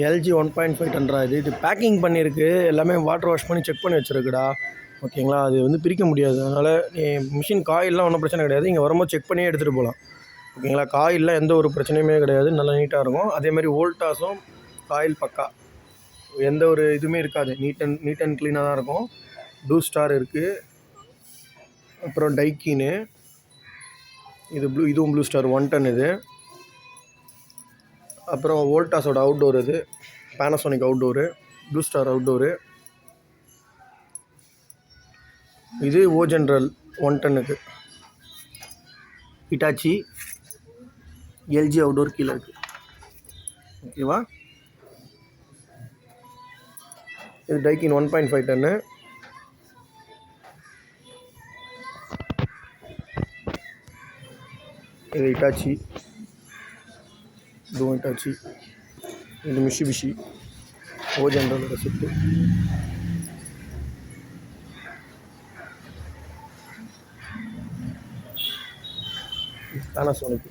LG 1.5 டன்ரா இது packing பண்ணியிருக்கு. எல்லாமே வாட்டர் வாஷ் பண்ணி செக் பண்ணி வச்சுருக்குடா. ஓகேங்களா, அது வந்து பிரிக்க முடியாது. அதனால் மிஷின் காயில்லாம் ஒன்றும் பிரச்சனை கிடையாது. இங்கே வரும்போது செக் பண்ணியே எடுத்துகிட்டு போகலாம். ஓகேங்களா, காயிலில் எந்த ஒரு பிரச்சனையுமே கிடையாது. நல்லா நீட்டாக இருக்கும். அதேமாதிரி வோல்டாஸும் காயில் பக்கா, எந்த ஒரு இதுவுமே இருக்காது. நீட் அண்ட் க்ளீனாக தான் இருக்கும். ப்ளூ ஸ்டார் இருக்குது. அப்புறம் டைக்கின்னு இதுவும் ப்ளூ ஸ்டார் 1 டன் இது. அப்புறம் வோல்டாஸோட அவுட்டோர் இது, Panasonic outdoor, blue star outdoor. இது ஓ ஜென்ரல் 1 டன்னுக்கு. ஹிட்டாச்சி எல்ஜி அவுட்டோர் கீழே இருக்குது. ஓகேவா, இது டைக்கின் 1.5 டன்னு. இது ஹிட்டாச்சி, இதுவும் ஹிட்டாச்சி. இது மிஷிபிஷி ஓ ஜென்ரலோட செட்டு. பேனசோனிக்